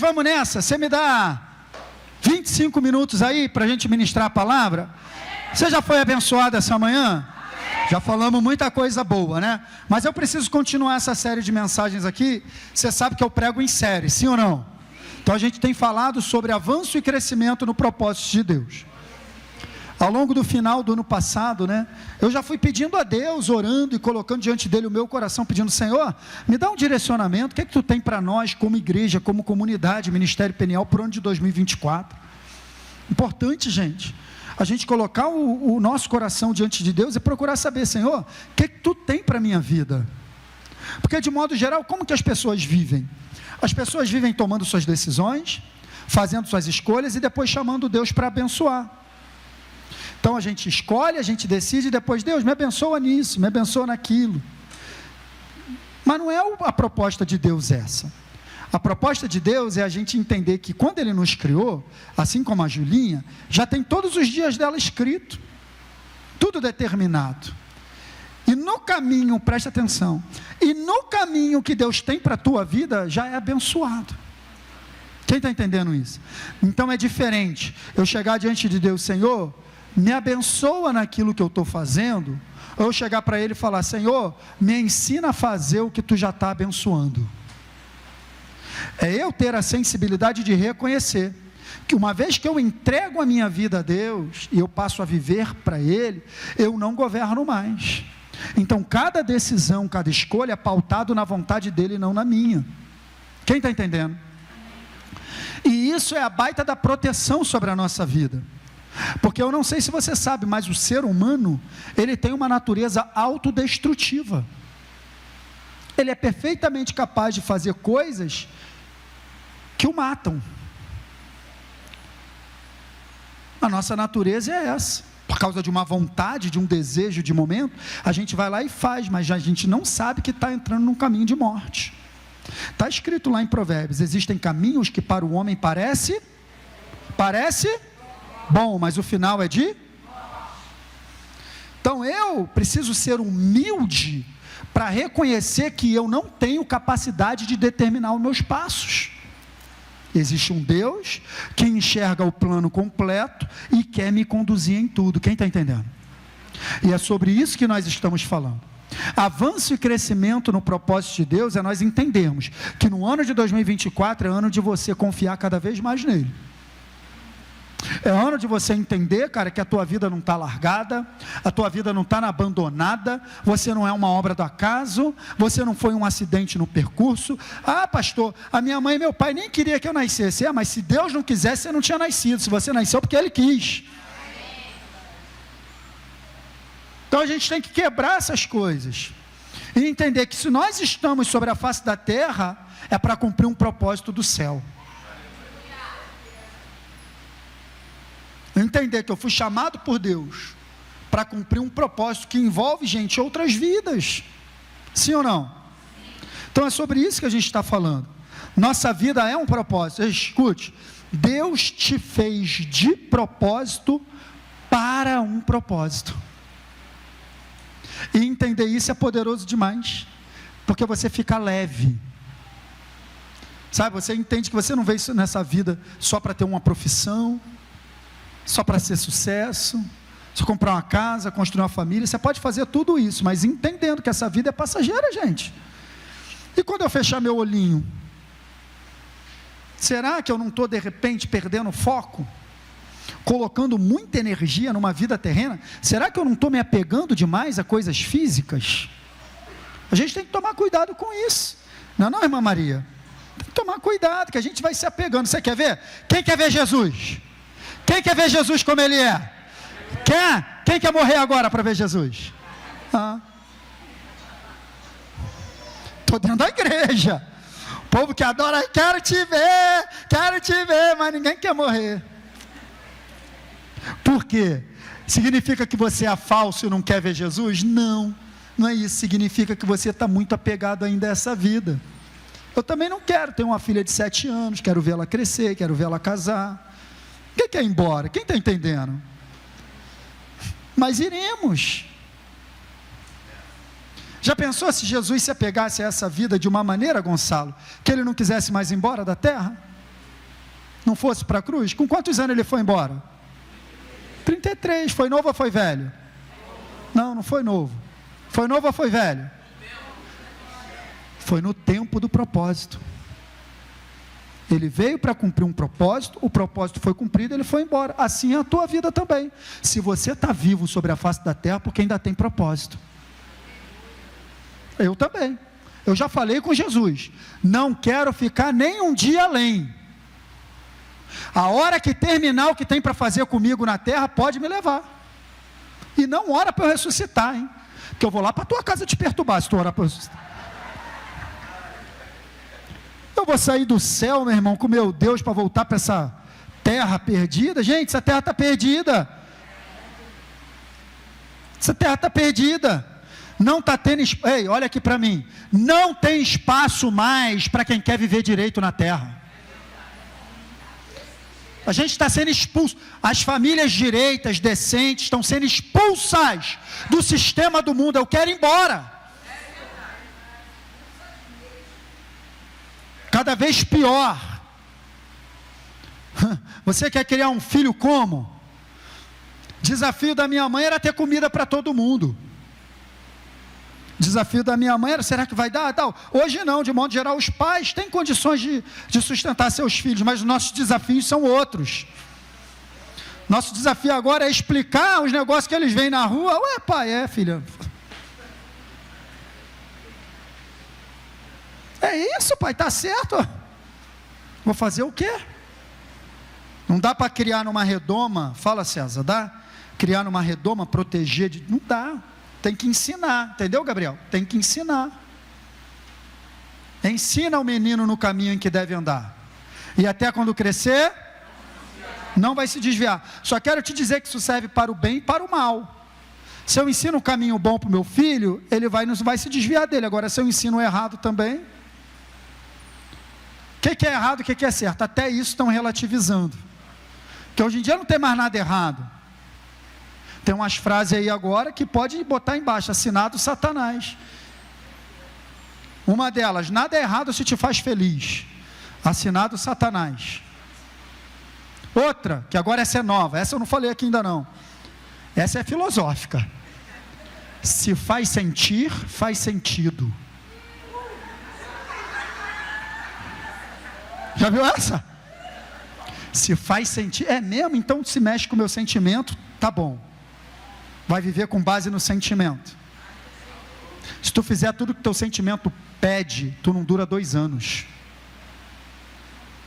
vamos nessa. Você me dá 25 minutos aí para a gente ministrar a palavra? Você já foi abençoado essa manhã? Já falamos muita coisa boa, né? Mas eu preciso continuar essa série de mensagens aqui. Você sabe que eu prego em série, sim ou não? Então a gente tem falado sobre avanço e crescimento no propósito de Deus. Ao longo do final do ano passado, né? Eu já fui pedindo a Deus, orando e colocando diante dele o meu coração, pedindo: Senhor, me dá um direcionamento. O que é que tu tem para nós como igreja, como comunidade, Ministério Peniel, para o ano de 2024? Importante, gente. A gente colocar o nosso coração diante de Deus e procurar saber: Senhor, o que tu tem para a minha vida? Porque de modo geral, como que as pessoas vivem? As pessoas vivem tomando suas decisões, fazendo suas escolhas e depois chamando Deus para abençoar. Então a gente escolhe, a gente decide e depois: Deus, me abençoa nisso, me abençoa naquilo. Mas não é a proposta de Deus essa. A proposta de Deus é a gente entender que quando Ele nos criou, assim como a Julinha, já tem todos os dias dela escrito, tudo determinado. E no caminho, preste atenção, e no caminho que Deus tem para a tua vida, já é abençoado. Quem está entendendo isso? Então é diferente eu chegar diante de Deus: Senhor, me abençoa naquilo que eu estou fazendo, ou eu chegar para Ele e falar: Senhor, me ensina a fazer o que Tu já está abençoando. É eu ter a sensibilidade de reconhecer que uma vez que eu entrego a minha vida a Deus, e eu passo a viver para Ele, eu não governo mais. Então cada decisão, cada escolha é pautado na vontade dEle e não na minha. Quem está entendendo? E isso é a baita da proteção sobre a nossa vida. Porque eu não sei se você sabe, mas o ser humano, ele tem uma natureza autodestrutiva. Ele é perfeitamente capaz de fazer coisas que o matam. A nossa natureza é essa. Por causa de uma vontade, de um desejo de momento, a gente vai lá e faz, mas a gente não sabe que está entrando num caminho de morte. Está escrito lá em Provérbios: existem caminhos que para o homem parece bom, mas o final é de... Então eu preciso ser humilde para reconhecer que eu não tenho capacidade de determinar os meus passos. Existe um Deus que enxerga o plano completo e quer me conduzir em tudo. Quem está entendendo? E é sobre isso que nós estamos falando. Avanço e crescimento no propósito de Deus é nós entendermos que no ano de 2024 é ano de você confiar cada vez mais nele. É ano de você entender, cara, que a tua vida não está largada, a tua vida não está abandonada, você não é uma obra do acaso, você não foi um acidente no percurso. Ah, pastor, a minha mãe e meu pai nem queria que eu nascesse. Mas se Deus não quisesse, você não tinha nascido. Se você nasceu, porque Ele quis. Então a gente tem que quebrar essas coisas e entender que se nós estamos sobre a face da terra, é para cumprir um propósito do céu. Entender que eu fui chamado por Deus para cumprir um propósito que envolve, gente, outras vidas. Sim ou não? Então é sobre isso que a gente está falando. Nossa vida é um propósito. Escute, Deus te fez de propósito para um propósito. E entender isso é poderoso demais, porque você fica leve. Sabe, você entende que você não veio nessa vida só para ter uma profissão, só para ser sucesso, só comprar uma casa, construir uma família. Você pode fazer tudo isso, mas entendendo que essa vida é passageira, gente. E quando eu fechar meu olhinho, será que eu não estou de repente perdendo foco? Colocando muita energia numa vida terrena? Será que eu não estou me apegando demais a coisas físicas? A gente tem que tomar cuidado com isso. Não é não, irmã Maria? Tem que tomar cuidado, que a gente vai se apegando. Você quer ver? Quem quer ver Jesus? Quem quer ver Jesus como Ele é? Quer? Quem quer morrer agora para ver Jesus? Estou dentro da igreja. O povo que adora: quero te ver, mas ninguém quer morrer. Por quê? Significa que você é falso e não quer ver Jesus? Não, não é isso. Significa que você está muito apegado ainda a essa vida. Eu também não quero ter uma filha de 7 anos, quero vê-la crescer, quero vê-la casar. Quem quer ir embora? Quem está entendendo? Mas iremos. Já pensou se Jesus se apegasse a essa vida de uma maneira, Gonçalo, que Ele não quisesse mais ir embora da terra? não fosse para a cruz, com quantos anos ele foi embora? 33. Foi novo ou foi velho? Não foi novo. Foi novo ou foi velho? Foi no tempo do propósito. Ele veio para cumprir um propósito, o propósito foi cumprido, ele foi embora. Assim é a tua vida também. Se você está vivo sobre a face da terra, porque ainda tem propósito. Eu também. Eu já falei com Jesus, não quero ficar nem um dia além. A hora que terminar o que tem para fazer comigo na terra, pode me levar. E não ora para eu ressuscitar, hein? Porque eu vou lá para a tua casa te perturbar, se tu orar para eu ressuscitar. Eu vou sair do céu, meu irmão, com meu Deus, para voltar para essa terra perdida? Gente, essa terra está perdida. Essa terra está perdida. Não está tendo, ei, olha aqui para mim, não tem espaço mais para quem quer viver direito na terra. A gente está sendo expulso, as famílias direitas, decentes, estão sendo expulsas do sistema do mundo. Eu quero ir embora. Cada vez pior. Você quer criar um filho como? Desafio da minha mãe era ter comida para todo mundo. Desafio da minha mãe era, será que vai dar? Hoje não, de modo geral, os pais têm condições de sustentar seus filhos, mas os nossos desafios são outros. Nosso desafio agora é explicar os negócios que eles veem na rua. Ué, pai, filha. É isso, pai, está certo. Vou fazer o quê? Não dá para criar numa redoma, fala César, dá? Criar numa redoma, proteger, não dá. Tem que ensinar, entendeu, Gabriel? Tem que ensinar. Ensina o menino no caminho em que deve andar. E até quando crescer, não vai se desviar. Só quero te dizer que isso serve para o bem e para o mal. Se eu ensino um caminho bom para o meu filho, ele não vai se desviar dele. Agora, se eu ensino errado também, o que é errado, o que é certo? Até isso estão relativizando. Porque hoje em dia não tem mais nada errado. Tem umas frases aí agora que pode botar embaixo, assinado Satanás. Uma delas, nada é errado se te faz feliz. Assinado Satanás. Outra, que agora essa é nova, essa eu não falei aqui ainda não. Essa é filosófica. Se faz sentir, faz sentido. Já viu essa? Se faz sentir, é mesmo? Então se mexe com o meu sentimento, tá bom. Vai viver com base no sentimento. Se tu fizer tudo que teu sentimento pede, tu não dura 2 anos.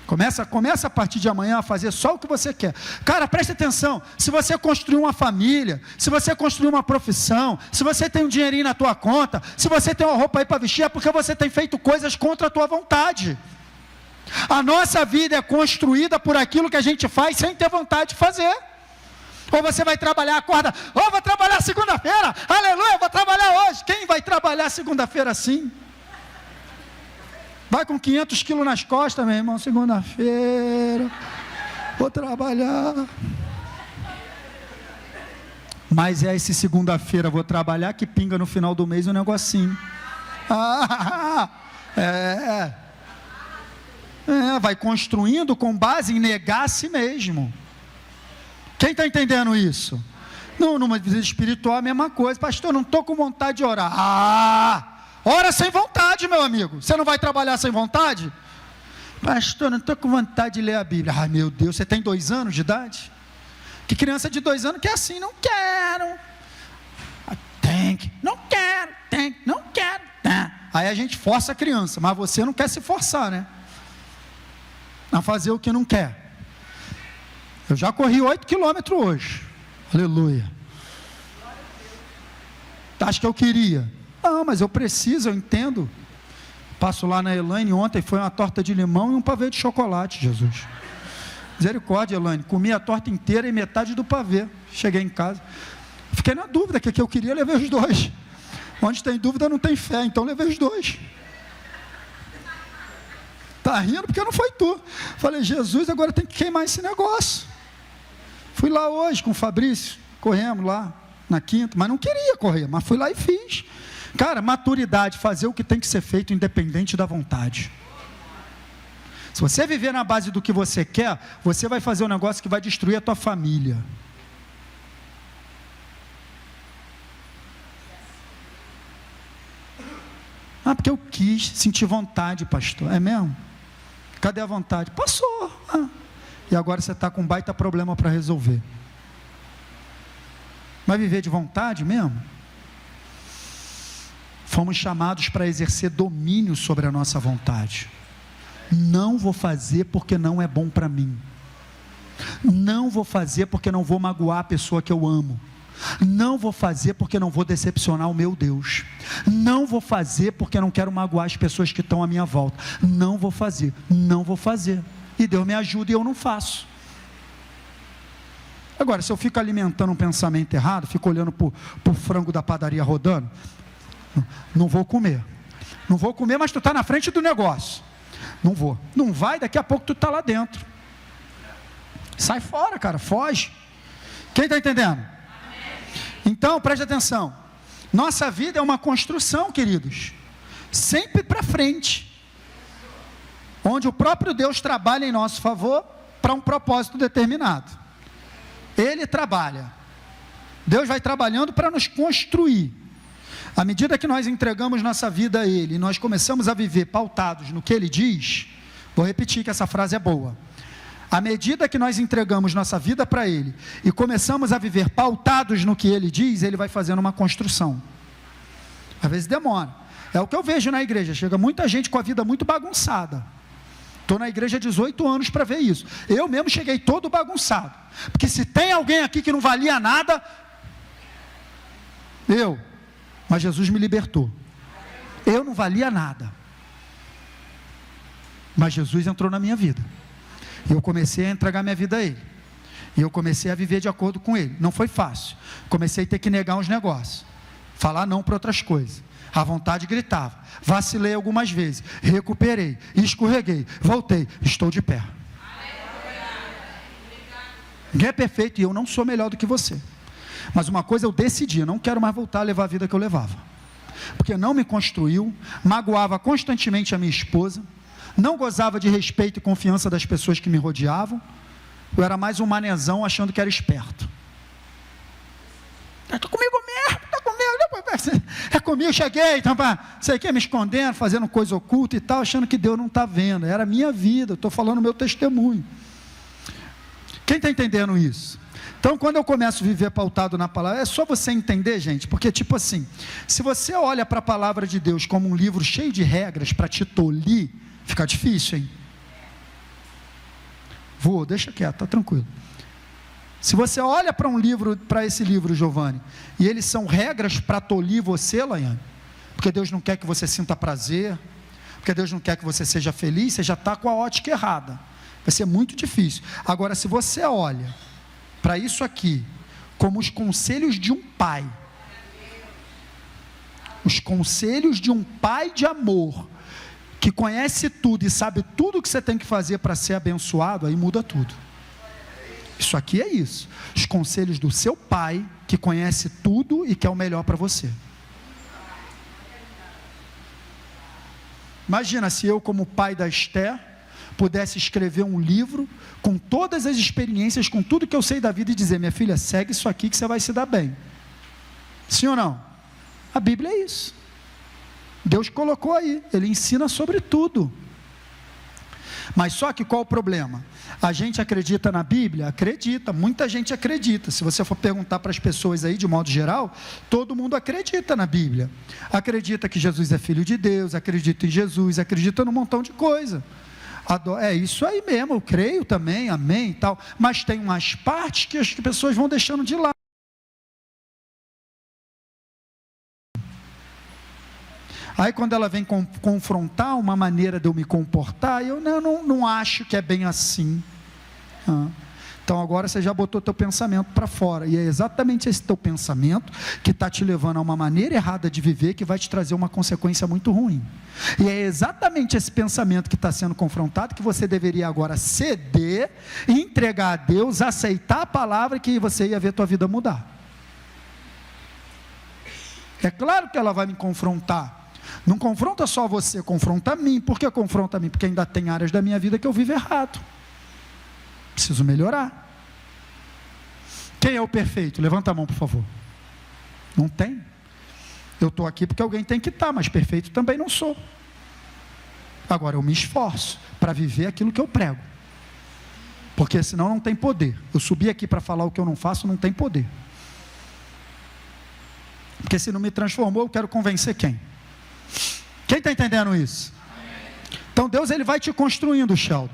Começa a partir de amanhã a fazer só o que você quer. Cara, preste atenção, se você construir uma família, se você construir uma profissão, se você tem um dinheirinho na tua conta, se você tem uma roupa aí para vestir, é porque você tem feito coisas contra a tua vontade. A nossa vida é construída por aquilo que a gente faz sem ter vontade de fazer. Ou você vai trabalhar, acorda, vou trabalhar segunda-feira, aleluia, vou trabalhar hoje. Quem vai trabalhar segunda-feira assim? Vai com 500 quilos nas costas, meu irmão, segunda-feira, vou trabalhar. Mas é esse segunda-feira, vou trabalhar, que pinga no final do mês um negocinho. Vai construindo com base em negar a si mesmo. Quem está entendendo isso? Não, numa vida espiritual é a mesma coisa. Pastor, não estou com vontade de orar. Ora sem vontade, meu amigo. Você não vai trabalhar sem vontade? Pastor, não estou com vontade de ler a Bíblia. Ai, meu Deus, você tem 2 anos de idade? Que criança de 2 anos que é assim, não quero. Tem que, não quero, não quero. Aí a gente força a criança, mas você não quer se forçar, né? A fazer o que não quer. Eu já corri 8 quilômetros hoje. Aleluia. Acho que eu queria. Não, mas eu preciso, eu entendo. Passo lá na Elaine, ontem foi uma torta de limão e um pavê de chocolate, Jesus. Misericórdia, Elaine. Comi a torta inteira e metade do pavê. Cheguei em casa. Fiquei na dúvida, que eu queria, levei os 2. Onde tem dúvida não tem fé, então levei os 2. Tá rindo porque não foi tu. Falei, Jesus, agora tem que queimar esse negócio. Fui lá hoje com o Fabrício, corremos lá na quinta, mas não queria correr, mas fui lá e fiz. Cara, maturidade, fazer o que tem que ser feito independente da vontade. Se você viver na base do que você quer, você vai fazer um negócio que vai destruir a tua família. Ah, porque eu quis sentir vontade, pastor. É mesmo? Cadê a vontade? Passou. E agora você está com um baita problema para resolver. Vai viver de vontade mesmo? Fomos chamados para exercer domínio sobre a nossa vontade. Não vou fazer porque não é bom para mim. Não vou fazer porque não vou magoar a pessoa que eu amo. Não vou fazer porque não vou decepcionar o meu Deus. Não vou fazer porque não quero magoar as pessoas que estão à minha volta. Não vou fazer, não vou fazer. E Deus me ajuda e eu não faço. Agora, se eu fico alimentando um pensamento errado, fico olhando para o frango da padaria rodando, não vou comer. Não vou comer, mas tu está na frente do negócio. Não vou. Não vai, daqui a pouco tu está lá dentro. Sai fora, cara, foge. Quem está entendendo? Então, preste atenção. Nossa vida é uma construção, queridos. Sempre para frente. Onde o próprio Deus trabalha em nosso favor para um propósito determinado. Ele trabalha. Deus vai trabalhando para nos construir. À medida que nós entregamos nossa vida a Ele, e nós começamos a viver pautados no que Ele diz, vou repetir que essa frase é boa. À medida que nós entregamos nossa vida para Ele, e começamos a viver pautados no que Ele diz, Ele vai fazendo uma construção. Às vezes demora. É o que eu vejo na igreja, chega muita gente com a vida muito bagunçada. Estou na igreja há 18 anos para ver isso. Eu mesmo cheguei todo bagunçado. Porque se tem alguém aqui que não valia nada, mas Jesus me libertou. Eu não valia nada. Mas Jesus entrou na minha vida. E eu comecei a entregar minha vida a Ele. E eu comecei a viver de acordo com Ele. Não foi fácil. Comecei a ter que negar uns negócios. Falar não para outras coisas. A vontade gritava. Vacilei algumas vezes. Recuperei. Escorreguei. Voltei. Estou de pé. Ninguém é perfeito e eu não sou melhor do que você. Mas uma coisa eu decidi. Eu não quero mais voltar a levar a vida que eu levava. Porque não me construiu. Magoava constantemente a minha esposa. Não gozava de respeito e confiança das pessoas que me rodeavam. Eu era mais um manezão achando que era esperto. Está comigo mesmo, está comigo. É comigo, cheguei, então, sei que me escondendo, fazendo coisa oculta e tal, achando que Deus não está vendo. Era a minha vida, estou falando o meu testemunho. Quem está entendendo isso? Então, quando eu começo a viver pautado na palavra, é só você entender, gente, porque tipo assim, se você olha para a palavra de Deus como um livro cheio de regras para te tolir, fica difícil, hein? Deixa quieto, tá tranquilo. Se você olha para para esse livro, Giovanni, e eles são regras para tolir você, Laiane, porque Deus não quer que você sinta prazer, porque Deus não quer que você seja feliz, você já está com a ótica errada. Vai ser muito difícil. Agora, se você olha para isso aqui como os conselhos de um pai, os conselhos de um pai de amor, que conhece tudo e sabe tudo o que você tem que fazer para ser abençoado, aí muda tudo. Isso aqui é isso. Os conselhos do seu pai, que conhece tudo e quer o melhor para você. Imagina se eu, como pai da Esther, pudesse escrever um livro com todas as experiências, com tudo que eu sei da vida e dizer: minha filha, segue isso aqui que você vai se dar bem. Sim ou não? A Bíblia é isso. Deus colocou aí, Ele ensina sobre tudo. Mas só que qual o problema? A gente acredita na Bíblia? Acredita, muita gente acredita. Se você for perguntar para as pessoas aí, de modo geral, todo mundo acredita na Bíblia. Acredita que Jesus é Filho de Deus, acredita em Jesus, acredita num montão de coisa. É isso aí mesmo, eu creio também, amém e tal. Mas tem umas partes que as pessoas vão deixando de lado. Aí quando ela vem confrontar uma maneira de eu me comportar, eu não acho que é bem assim. Então agora você já botou teu pensamento para fora. E é exatamente esse teu pensamento que está te levando a uma maneira errada de viver, que vai te trazer uma consequência muito ruim. E é exatamente esse pensamento que está sendo confrontado, que você deveria agora ceder, entregar a Deus, aceitar a palavra, que você ia ver tua vida mudar. É claro que ela vai me confrontar. Não confronta só você, confronta a mim. Por que confronta a mim? Porque ainda tem áreas da minha vida que eu vivo errado. Preciso melhorar. Quem é o perfeito? Levanta a mão, por favor. Não tem. Eu estou aqui porque alguém tem que estar, mas perfeito também não sou. Agora eu me esforço para viver aquilo que eu prego. Porque senão não tem poder. Eu subi aqui para falar o que eu não faço, não tem poder. Porque se não me transformou, eu quero convencer quem? Quem está entendendo isso? Então Deus, ele vai te construindo, Sheldon.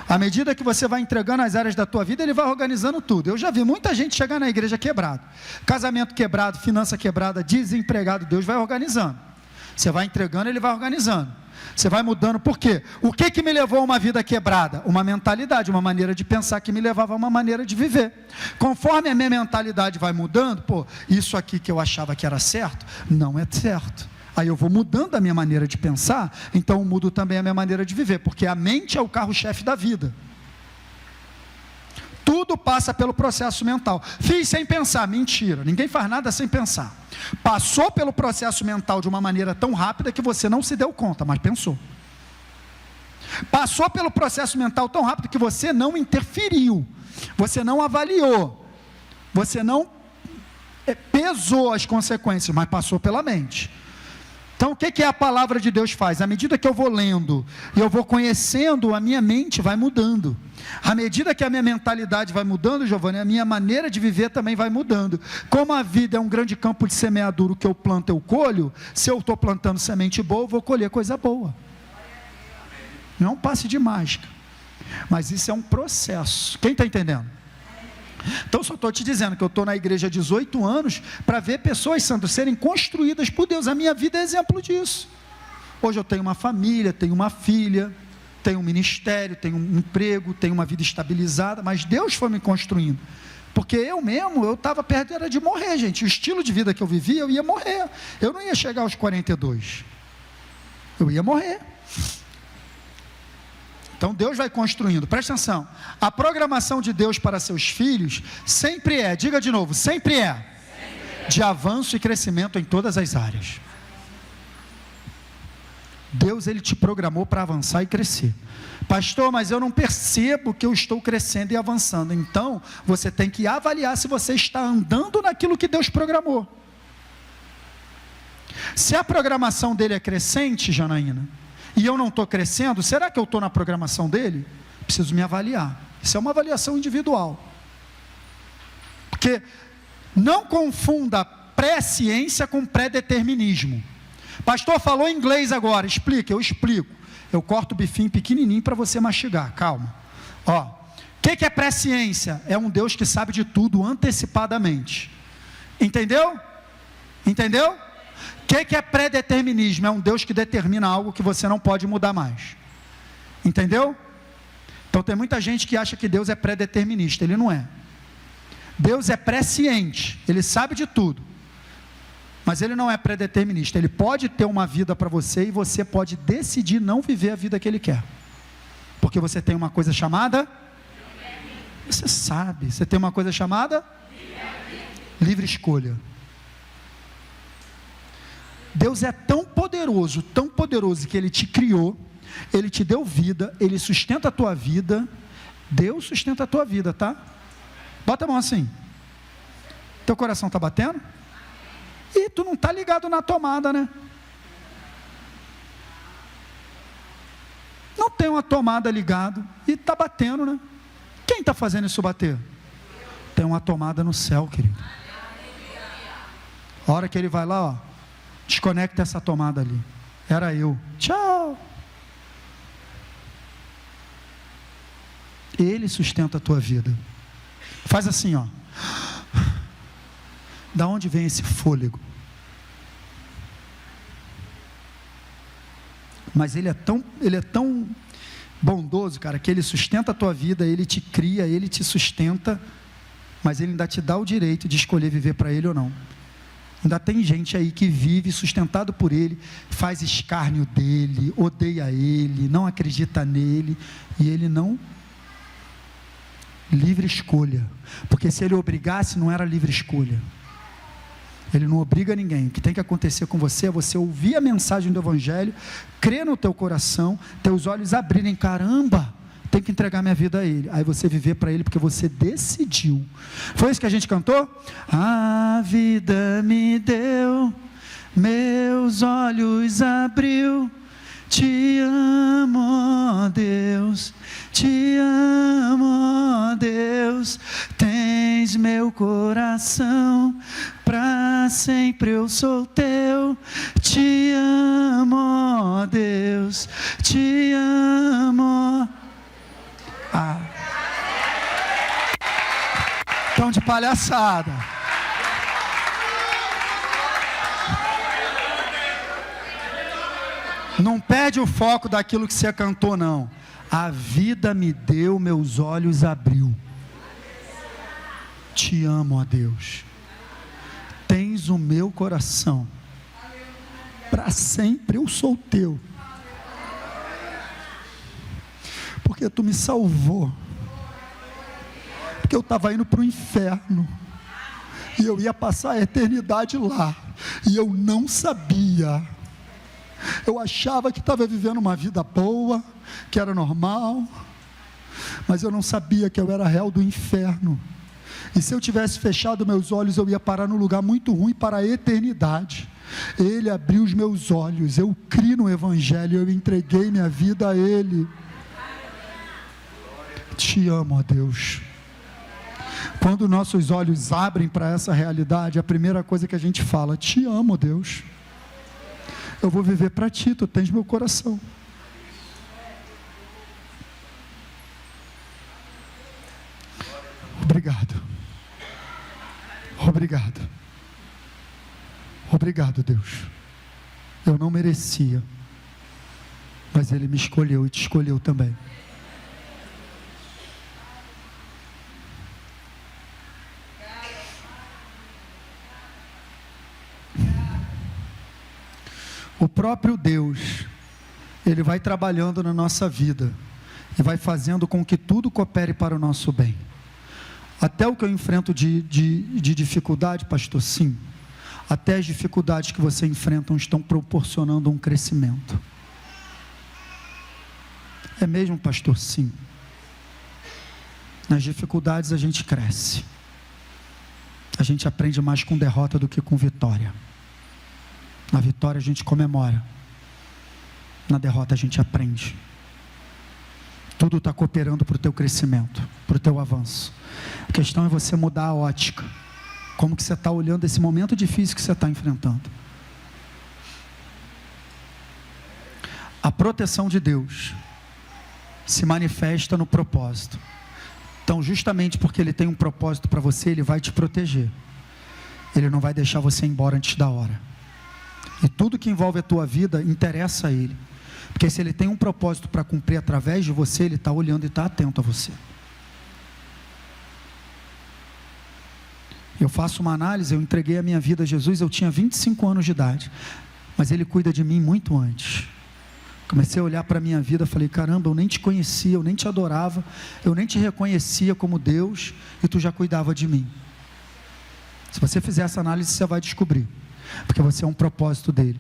À medida que você vai entregando as áreas da tua vida, ele vai organizando tudo. Eu já vi muita gente chegar na igreja quebrado. Casamento quebrado, finança quebrada, desempregado, Deus vai organizando. Você vai entregando, ele vai organizando. Você vai mudando, por quê? O que me levou a uma vida quebrada? Uma mentalidade, uma maneira de pensar que me levava a uma maneira de viver. Conforme a minha mentalidade vai mudando, isso aqui que eu achava que era certo, não é certo. Aí eu vou mudando a minha maneira de pensar, então eu mudo também a minha maneira de viver, porque a mente é o carro-chefe da vida. Tudo passa pelo processo mental. Fiz sem pensar, mentira, ninguém faz nada sem pensar. Passou pelo processo mental de uma maneira tão rápida que você não se deu conta, mas pensou. Passou pelo processo mental tão rápido que você não interferiu, você não avaliou, você não pesou as consequências, mas passou pela mente. Então o que a palavra de Deus faz? À medida que eu vou lendo e eu vou conhecendo, a minha mente vai mudando. À medida que a minha mentalidade vai mudando, Giovanni, a minha maneira de viver também vai mudando. Como a vida é um grande campo de semeadura, o que eu planto eu colho. Se eu estou plantando semente boa, eu vou colher coisa boa. Não é um passe de mágica, mas isso é um processo. Quem está entendendo? Então só estou te dizendo que eu estou na igreja há 18 anos para ver pessoas, santos, serem construídas por Deus. A minha vida é exemplo disso. Hoje eu tenho uma família, tenho uma filha, tenho um ministério, tenho um emprego, tenho uma vida estabilizada, mas Deus foi me construindo. Porque eu estava perto era de morrer, gente. O estilo de vida que eu vivia, eu ia morrer. Eu não ia chegar aos 42. Eu ia morrer. Então Deus vai construindo, presta atenção, a programação de Deus para seus filhos sempre é, diga de novo, sempre é de avanço e crescimento em todas as áreas. Deus, ele te programou para avançar e crescer. Pastor, mas eu não percebo que eu estou crescendo e avançando. Então você tem que avaliar se você está andando naquilo que Deus programou. Se a programação dele é crescente, Janaína, e eu não estou crescendo, será que eu estou na programação dele? Preciso me avaliar. Isso é uma avaliação individual. Porque não confunda pré-ciência com pré-determinismo. Pastor, falou inglês agora, explica, eu explico. Eu corto o bifinho pequenininho para você mastigar, calma. O que é pré-ciência? É um Deus que sabe de tudo antecipadamente. Entendeu? Entendeu? O que é pré-determinismo? É um Deus que determina algo que você não pode mudar mais. Entendeu? Então tem muita gente que acha que Deus é pré-determinista. Ele não é. Deus é presciente, ele sabe de tudo, mas ele não é pré-determinista. Ele pode ter uma vida para você e você pode decidir não viver a vida que ele quer, porque você tem uma coisa chamada, você sabe, você tem uma coisa chamada livre escolha. Deus é tão poderoso que ele te criou, ele te deu vida, ele sustenta a tua vida. Deus sustenta a tua vida, tá? Bota a mão assim. Teu coração está batendo? E tu não está ligado na tomada, né? Não tem uma tomada ligado e está batendo, né? Quem está fazendo isso bater? Tem uma tomada no céu, querido. A hora que ele vai lá, desconecta essa tomada ali. Era eu. Tchau. Ele sustenta a tua vida. Faz assim, Da onde vem esse fôlego? Mas ele é tão bondoso, cara, que ele sustenta a tua vida, ele te cria, ele te sustenta, mas ele ainda te dá o direito de escolher viver para ele ou não. Ainda tem gente aí que vive sustentado por ele, faz escárnio dele, odeia ele, não acredita nele, e ele não. Livre escolha, porque se ele obrigasse, não era livre escolha. Ele não obriga ninguém. O que tem que acontecer com você é você ouvir a mensagem do Evangelho, crer no teu coração, teus olhos abrirem, caramba, tenho que entregar minha vida a Ele. Aí você viver para Ele porque você decidiu. Foi isso que a gente cantou? A vida me deu, meus olhos abriu, te amo, ó Deus, te amo, ó Deus, tens meu coração, para sempre eu sou teu, te amo, ó Deus, te amo. Tão de palhaçada. Não perde o foco daquilo que você cantou, não. A vida me deu, meus olhos abriu. Te amo, ó Deus. Tens o meu coração. Para sempre eu sou teu. Porque tu me salvou. Porque eu estava indo para o inferno. E eu ia passar a eternidade lá. E eu não sabia. Eu achava que estava vivendo uma vida boa, que era normal, mas eu não sabia que eu era réu do inferno. E se eu tivesse fechado meus olhos, eu ia parar num lugar muito ruim para a eternidade. Ele abriu os meus olhos, eu criei no Evangelho, eu entreguei minha vida a Ele. Te amo, ó Deus. Quando nossos olhos abrem para essa realidade, a primeira coisa que a gente fala, te amo, Deus. Eu vou viver para ti, tu tens meu coração. Obrigado. Obrigado. Obrigado, Deus. Eu não merecia, mas Ele me escolheu e te escolheu também. O próprio Deus, Ele vai trabalhando na nossa vida e vai fazendo com que tudo coopere para o nosso bem. Até o que eu enfrento de dificuldade, pastor, sim. Até as dificuldades que você enfrenta estão proporcionando um crescimento. É mesmo, pastor? Sim. Nas dificuldades a gente cresce. A gente aprende mais com derrota do que com vitória. Na vitória a gente comemora. Na derrota a gente aprende. Tudo está cooperando para o teu crescimento, para o teu avanço. A questão é você mudar a ótica. Como que você está olhando esse momento difícil que você está enfrentando. A proteção de Deus se manifesta no propósito. Então, justamente porque Ele tem um propósito para você, Ele vai te proteger. Ele não vai deixar você ir embora antes da hora. E tudo que envolve a tua vida interessa a Ele. Porque se Ele tem um propósito para cumprir através de você, Ele está olhando e está atento a você. Eu faço uma análise, eu entreguei a minha vida a Jesus, eu tinha 25 anos de idade. Mas Ele cuida de mim muito antes. Comecei a olhar para a minha vida, falei, caramba, eu nem te conhecia, eu nem te adorava, eu nem te reconhecia como Deus, e tu já cuidava de mim. Se você fizer essa análise, você vai descobrir. Porque você é um propósito dele.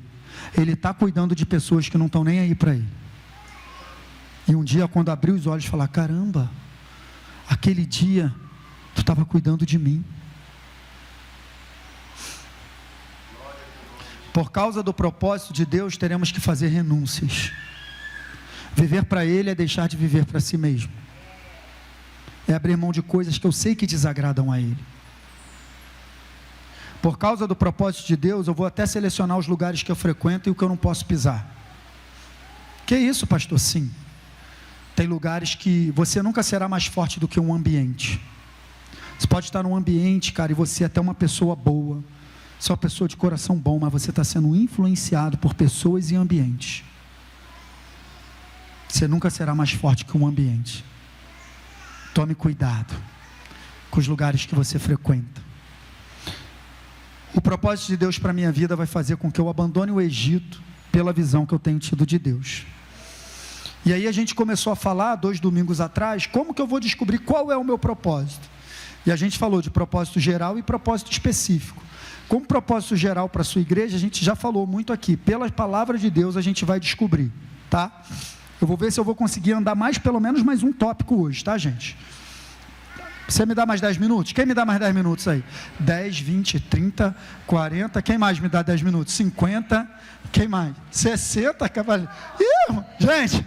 Ele está cuidando de pessoas que não estão nem aí para ele. E um dia, quando abrir os olhos, falar, caramba, aquele dia tu estava cuidando de mim. Por causa do propósito de Deus, teremos que fazer renúncias. Viver para Ele é deixar de viver para si mesmo. É abrir mão de coisas que eu sei que desagradam a Ele. Por causa do propósito de Deus, eu vou até selecionar os lugares que eu frequento e o que eu não posso pisar. Que isso, pastor? Sim. Tem lugares que você nunca será mais forte do que um ambiente. Você pode estar num ambiente, cara, e você é até uma pessoa boa. Você é uma pessoa de coração bom, mas você está sendo influenciado por pessoas e ambientes. Você nunca será mais forte que um ambiente. Tome cuidado com os lugares que você frequenta. O propósito de Deus para a minha vida vai fazer com que eu abandone o Egito pela visão que eu tenho tido de Deus. E aí a gente começou a falar 2 domingos atrás, como que eu vou descobrir qual é o meu propósito? E a gente falou de propósito geral e propósito específico. Como propósito geral para a sua igreja, a gente já falou muito aqui. Pela palavra de Deus a gente vai descobrir, tá? Eu vou ver se eu vou conseguir andar pelo menos mais um tópico hoje, tá, gente? Você me dá mais 10 minutos? Quem me dá mais 10 minutos aí? 10, 20, 30, 40. Quem mais me dá 10 minutos? 50. Quem mais? 60, cavaleiro. Gente.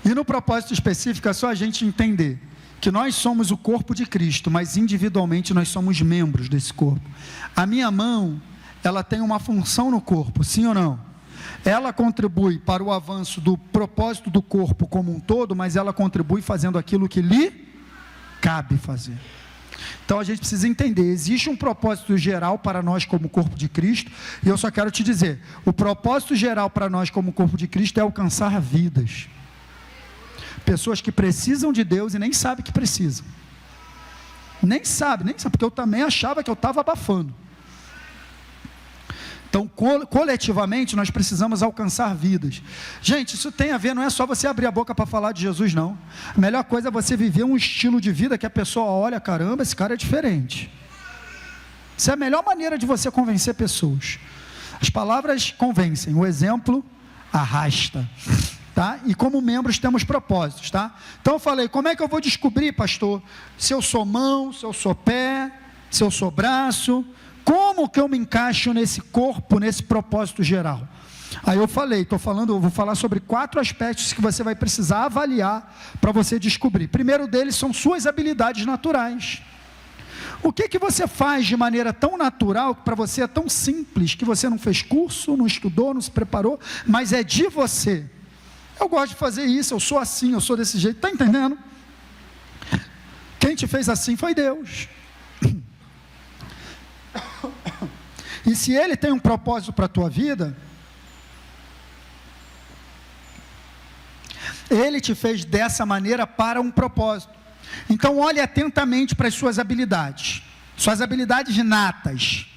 E no propósito específico é só a gente entender que nós somos o corpo de Cristo, mas individualmente nós somos membros desse corpo. A minha mão, ela tem uma função no corpo, sim ou não? Ela contribui para o avanço do propósito do corpo como um todo, mas ela contribui fazendo aquilo que lhe cabe fazer. Então a gente precisa entender, existe um propósito geral para nós como corpo de Cristo, e eu só quero te dizer, o propósito geral para nós como corpo de Cristo é alcançar vidas. Pessoas que precisam de Deus e nem sabem que precisam. Nem sabe, porque eu também achava que eu estava abafando. Então, coletivamente, nós precisamos alcançar vidas. Gente, isso tem a ver, não é só você abrir a boca para falar de Jesus, não. A melhor coisa é você viver um estilo de vida que a pessoa olha, caramba, esse cara é diferente. Essa é a melhor maneira de você convencer pessoas. As palavras convencem, o exemplo arrasta. Tá? E como membros temos propósitos, tá? Então eu falei, como é que eu vou descobrir, pastor, se eu sou mão, se eu sou pé, se eu sou braço, como que eu me encaixo nesse corpo, nesse propósito geral? Aí eu falei, eu vou falar sobre 4 aspectos que você vai precisar avaliar para você descobrir. Primeiro deles são suas habilidades naturais. O que você faz de maneira tão natural, que para você é tão simples, que você não fez curso, não estudou, não se preparou, mas é de você. Eu gosto de fazer isso, eu sou assim, eu sou desse jeito, está entendendo? Quem te fez assim foi Deus. E se Ele tem um propósito para a tua vida, Ele te fez dessa maneira para um propósito. Então olhe atentamente para as suas habilidades natas.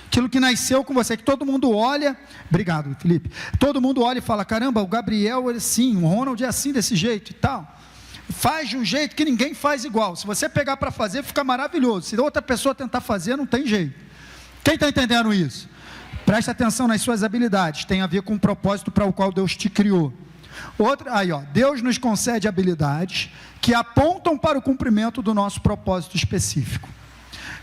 Aquilo que nasceu com você, que todo mundo olha, obrigado Felipe, todo mundo olha e fala, caramba, o Gabriel é assim, o Ronald é assim, desse jeito e tal, faz de um jeito que ninguém faz igual, se você pegar para fazer, fica maravilhoso, se outra pessoa tentar fazer, não tem jeito. Quem está entendendo isso? Presta atenção nas suas habilidades, tem a ver com o propósito para o qual Deus te criou. Deus nos concede habilidades que apontam para o cumprimento do nosso propósito específico.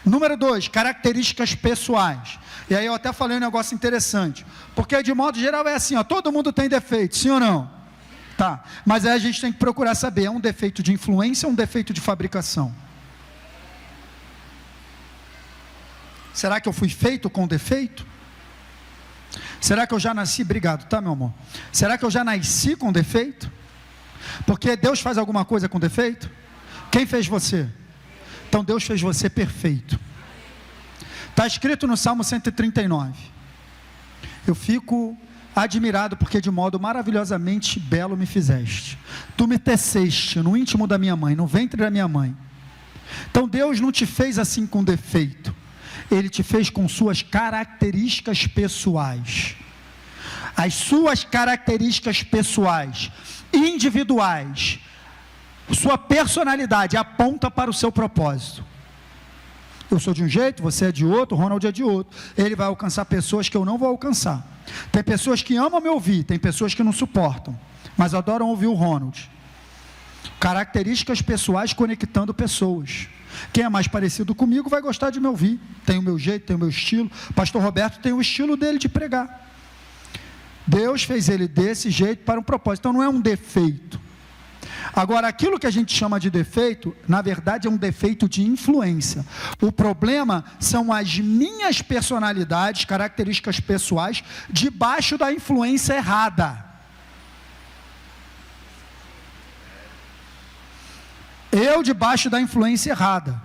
Número 2, características pessoais. E aí eu até falei um negócio interessante, porque de modo geral é assim, todo mundo tem defeito, sim ou não? Tá, mas aí a gente tem que procurar saber, é um defeito de influência ou um defeito de fabricação? Será que eu fui feito com defeito? Será que eu já nasci, obrigado, tá meu amor? Será que eu já nasci com defeito? Porque Deus faz alguma coisa com defeito? Quem fez você? Então Deus fez você perfeito. Está escrito no Salmo 139. Eu fico admirado porque de modo maravilhosamente belo me fizeste. Tu me teceste no íntimo da minha mãe, no ventre da minha mãe. Então Deus não te fez assim com defeito. Ele te fez com suas características pessoais. As suas características pessoais, individuais, sua personalidade aponta para o seu propósito. Eu sou de um jeito, você é de outro, o Ronald é de outro. Ele vai alcançar pessoas que eu não vou alcançar. Tem pessoas que amam me ouvir, tem pessoas que não suportam, mas adoram ouvir o Ronald. Características pessoais conectando pessoas. Quem é mais parecido comigo vai gostar de me ouvir. Tem o meu jeito, tem o meu estilo. Pastor Roberto tem o estilo dele de pregar. Deus fez ele desse jeito para um propósito. Então não é um defeito. Agora, aquilo que a gente chama de defeito, na verdade é um defeito de influência. O problema são as minhas personalidades, características pessoais, debaixo da influência errada. Eu debaixo da influência errada.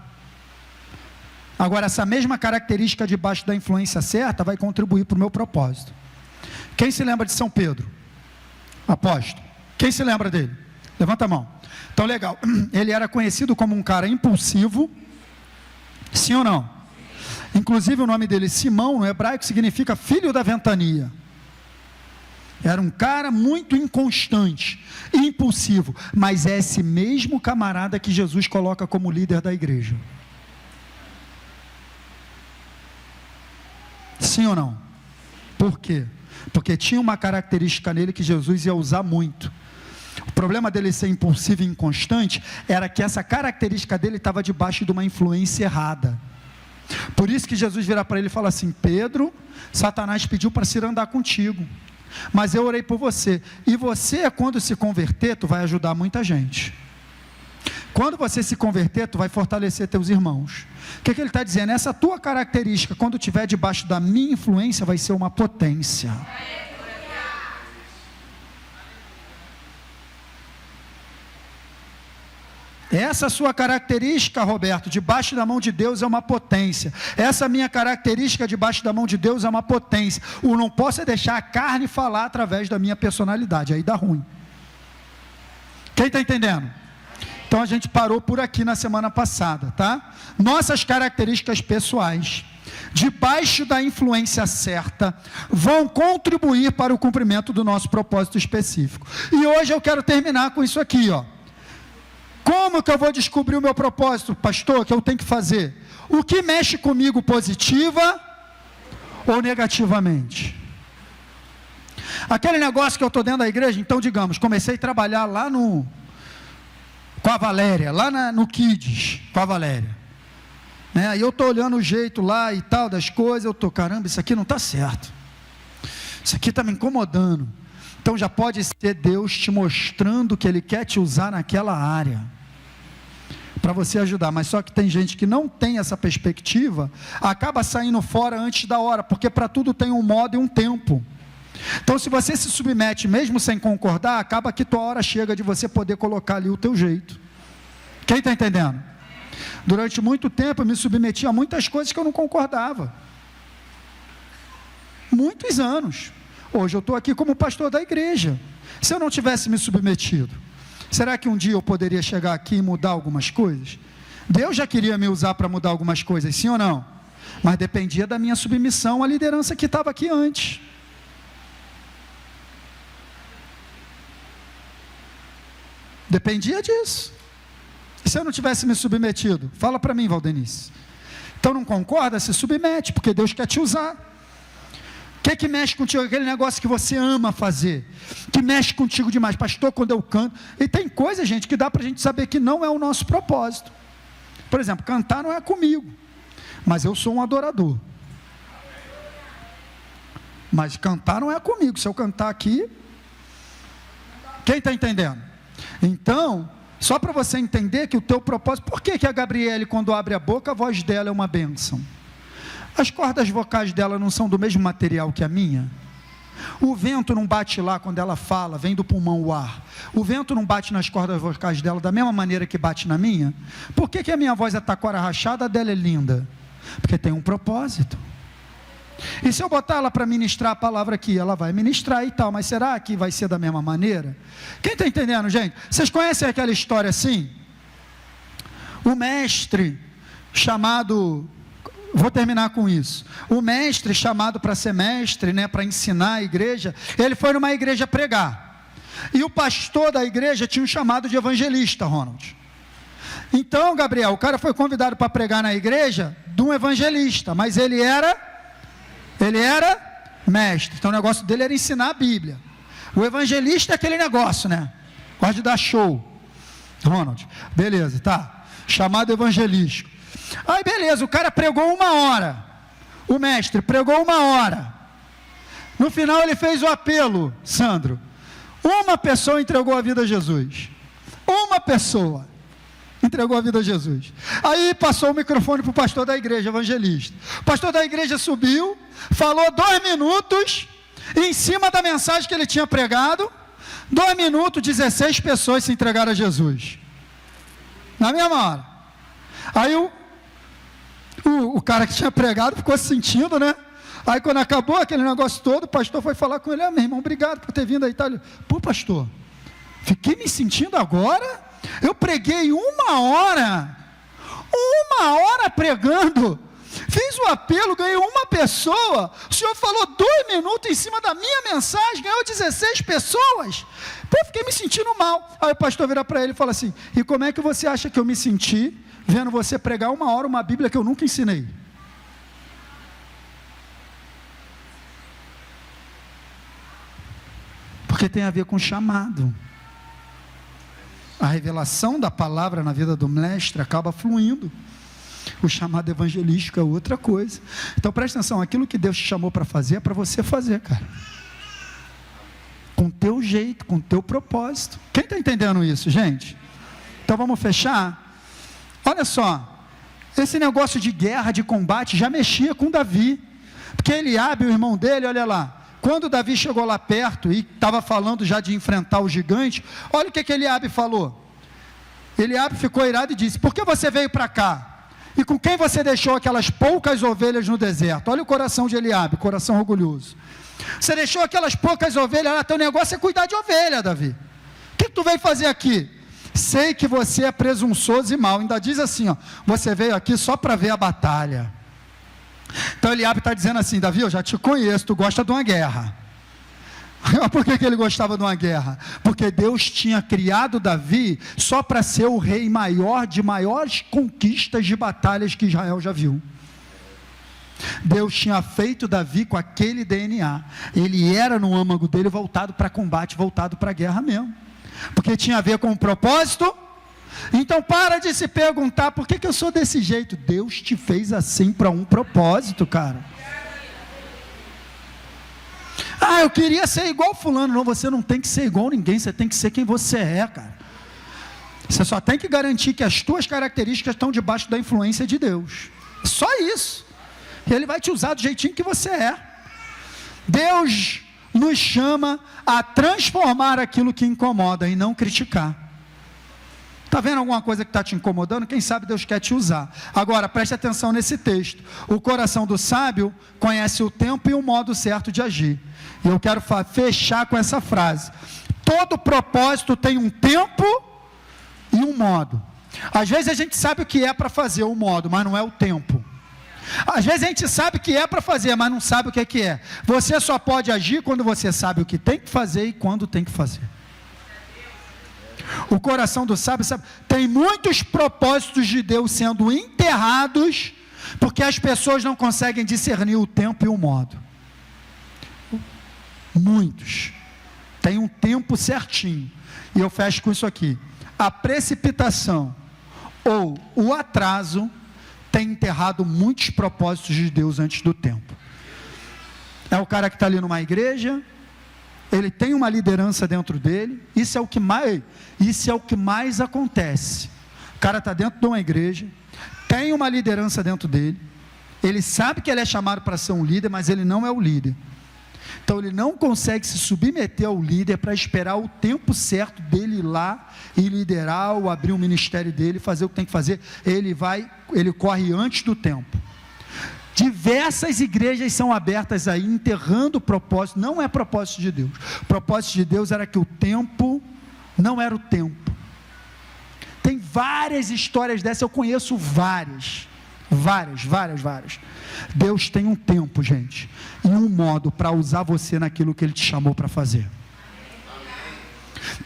Agora, essa mesma característica debaixo da influência certa vai contribuir para o meu propósito. Quem se lembra de São Pedro? Apóstolo. Quem se lembra dele? Levanta a mão. Então, legal. Ele era conhecido como um cara impulsivo. Sim ou não? Inclusive o nome dele, Simão, no hebraico, significa filho da ventania. Era um cara muito inconstante, impulsivo, mas é esse mesmo camarada que Jesus coloca como líder da igreja. Sim ou não? Por quê? Porque tinha uma característica nele que Jesus ia usar muito. O problema dele ser impulsivo e inconstante era que essa característica dele estava debaixo de uma influência errada. Por isso que Jesus vira para ele e fala assim: Pedro, Satanás pediu para se andar contigo, mas eu orei por você, e você, quando se converter, tu vai ajudar muita gente. Quando você se converter, tu vai fortalecer teus irmãos. O que ele está dizendo? Essa tua característica, quando estiver debaixo da minha influência, vai ser uma potência. Essa sua característica, Roberto, debaixo da mão de Deus é uma potência. Essa minha característica debaixo da mão de Deus é uma potência. O não posso é deixar a carne falar através da minha personalidade, aí dá ruim. Quem está entendendo? Então a gente parou por aqui na semana passada, tá? Nossas características pessoais, debaixo da influência certa, vão contribuir para o cumprimento do nosso propósito específico. E hoje eu quero terminar com isso aqui, ó. Como que eu vou descobrir o meu propósito, pastor, que eu tenho que fazer? O que mexe comigo positiva ou negativamente? Aquele negócio que eu estou dentro da igreja, então digamos, comecei a trabalhar lá com a Valéria, lá no Kids, com a Valéria. Aí eu estou olhando o jeito lá e tal das coisas, eu estou, caramba, isso aqui não está certo. Isso aqui está me incomodando. Então já pode ser Deus te mostrando que Ele quer te usar naquela área, para você ajudar. Mas só que tem gente que não tem essa perspectiva, acaba saindo fora antes da hora, porque para tudo tem um modo e um tempo. Então se você se submete mesmo sem concordar, acaba que tua hora chega de você poder colocar ali o teu jeito. Quem está entendendo? Durante muito tempo eu me submeti a muitas coisas que eu não concordava. Muitos anos. Hoje eu estou aqui como pastor da igreja. Se eu não tivesse me submetido, será que um dia eu poderia chegar aqui e mudar algumas coisas? Deus já queria me usar para mudar algumas coisas, sim ou não? Mas dependia da minha submissão à liderança que estava aqui antes. Dependia disso. E se eu não tivesse me submetido? Fala para mim, Valdenice. Então não concorda? Se submete, porque Deus quer te usar. O que mexe contigo? Aquele negócio que você ama fazer, que mexe contigo demais. Pastor, quando eu canto, e tem coisa, gente, que dá para a gente saber que não é o nosso propósito. Por exemplo, cantar não é comigo, mas eu sou um adorador. Mas cantar não é comigo. Se eu cantar aqui, quem está entendendo? Então, só para você entender que o teu propósito, por que a Gabriele, quando abre a boca, a voz dela é uma bênção? As cordas vocais dela não são do mesmo material que a minha? O vento não bate lá quando ela fala, vem do pulmão o ar. O vento não bate nas cordas vocais dela da mesma maneira que bate na minha? Por que a minha voz é taquara rachada, a dela é linda? Porque tem um propósito. E se eu botar ela para ministrar a palavra aqui, ela vai ministrar e tal, mas será que vai ser da mesma maneira? Quem está entendendo, gente? Vocês conhecem aquela história assim? O mestre chamado... Vou terminar com isso. O mestre chamado para ser mestre, para ensinar a igreja, ele foi numa igreja pregar. E o pastor da igreja tinha um chamado de evangelista, Ronald. Então, Gabriel, o cara foi convidado para pregar na igreja de um evangelista, mas ele era mestre. Então o negócio dele era ensinar a Bíblia. O evangelista é aquele negócio, gosta de dar show. Ronald, beleza, tá. Chamado evangelístico. Aí beleza, o cara pregou 1 hora, o mestre pregou 1 hora, no final ele fez o apelo, Sandro, uma pessoa entregou a vida a Jesus, uma pessoa entregou a vida a Jesus. Aí passou o microfone para o pastor da igreja, evangelista. O pastor da igreja subiu, falou 2 minutos, em cima da mensagem que ele tinha pregado, 2 minutos, 16 pessoas se entregaram a Jesus, na mesma hora. Aí o cara que tinha pregado ficou se sentindo, Aí quando acabou aquele negócio todo, o pastor foi falar com ele: meu irmão, obrigado por ter vindo aí. Pô, pastor, fiquei me sentindo agora, eu preguei 1 hora pregando, fiz o apelo, ganhei 1 pessoa, o senhor falou 2 minutos em cima da minha mensagem, ganhou 16 pessoas, pô, fiquei me sentindo mal. Aí o pastor vira para ele e fala assim: e como é que você acha que eu me senti vendo você pregar 1 hora uma Bíblia que eu nunca ensinei? Porque tem a ver com chamado. A revelação da palavra na vida do mestre acaba fluindo. O chamado evangelístico é outra coisa. Então preste atenção, aquilo que Deus te chamou para fazer é para você fazer, cara. Com o teu jeito, com o teu propósito. Quem está entendendo isso, gente? Então vamos fechar? Olha só, esse negócio de guerra, de combate, já mexia com Davi. Porque Eliabe, o irmão dele, olha lá, quando Davi chegou lá perto e estava falando já de enfrentar o gigante, olha o que Eliabe falou. Eliabe ficou irado e disse: por que você veio para cá? E com quem você deixou aquelas poucas ovelhas no deserto? Olha o coração de Eliabe, coração orgulhoso. Você deixou aquelas poucas ovelhas, teu negócio é cuidar de ovelha, Davi. O que tu veio fazer aqui? Sei que você é presunçoso e mau. Ainda diz assim, ó, você veio aqui só para ver a batalha. Então Eliabe está dizendo assim: Davi, eu já te conheço, tu gosta de uma guerra. Por que ele gostava de uma guerra? Porque Deus tinha criado Davi só para ser o rei maior de maiores conquistas de batalhas que Israel já viu. Deus tinha feito Davi com aquele DNA. Ele era no âmago dele voltado para combate, voltado para a guerra mesmo. Porque tinha a ver com o propósito. Então para de se perguntar: por que eu sou desse jeito? Deus te fez assim para um propósito, cara. Ah, eu queria ser igual fulano. Não, você não tem que ser igual ninguém, você tem que ser quem você é, cara. Você só tem que garantir que as tuas características estão debaixo da influência de Deus. Só isso. E Ele vai te usar do jeitinho que você é. Deus nos chama a transformar aquilo que incomoda e não criticar. Está vendo alguma coisa que está te incomodando? Quem sabe Deus quer te usar. Agora, preste atenção nesse texto. O coração do sábio conhece o tempo e o modo certo de agir. E eu quero fechar com essa frase. Todo propósito tem um tempo e um modo. Às vezes a gente sabe o que é para fazer o modo, mas não é o tempo. Às vezes a gente sabe o que é para fazer, mas não sabe o que é. Você só pode agir quando você sabe o que tem que fazer e quando tem que fazer. O coração do sábio sabe, tem muitos propósitos de Deus sendo enterrados, porque as pessoas não conseguem discernir o tempo e o modo. Muitos. Tem um tempo certinho. E eu fecho com isso aqui. A precipitação ou o atraso tem enterrado muitos propósitos de Deus antes do tempo. É o cara que está ali numa igreja, ele tem uma liderança dentro dele, isso é o que mais acontece. O cara está dentro de uma igreja, tem uma liderança dentro dele, ele sabe que ele é chamado para ser um líder, mas ele não é o líder. Então ele não consegue se submeter ao líder para esperar o tempo certo dele ir lá e liderar ou abrir o ministério dele, fazer o que tem que fazer. Ele corre antes do tempo. Diversas igrejas são abertas aí, enterrando o propósito. Não é propósito de Deus. O propósito de Deus era que o tempo não era o tempo. Tem várias histórias dessas, eu conheço várias. Deus tem um tempo, gente, e um modo para usar você naquilo que Ele te chamou para fazer.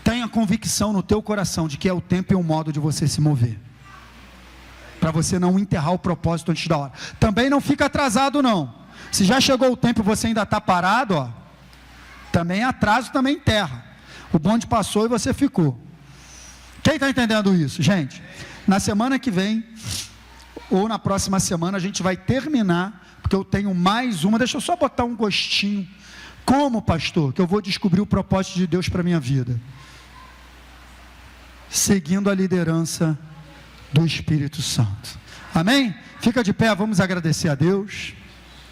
Tenha convicção no teu coração de que é o tempo e o modo de você se mover, para você não enterrar o propósito antes da hora. Também não fica atrasado não. Se já chegou o tempo e você ainda está parado, ó, também atraso, também enterra. O bonde passou e você ficou. Quem está entendendo isso, gente? Na semana que vem, ou na próxima semana, a gente vai terminar, porque eu tenho mais uma. Deixa eu só botar um gostinho. Como, pastor, que eu vou descobrir o propósito de Deus para a minha vida? Seguindo a liderança do Espírito Santo. Amém? Fica de pé, vamos agradecer a Deus.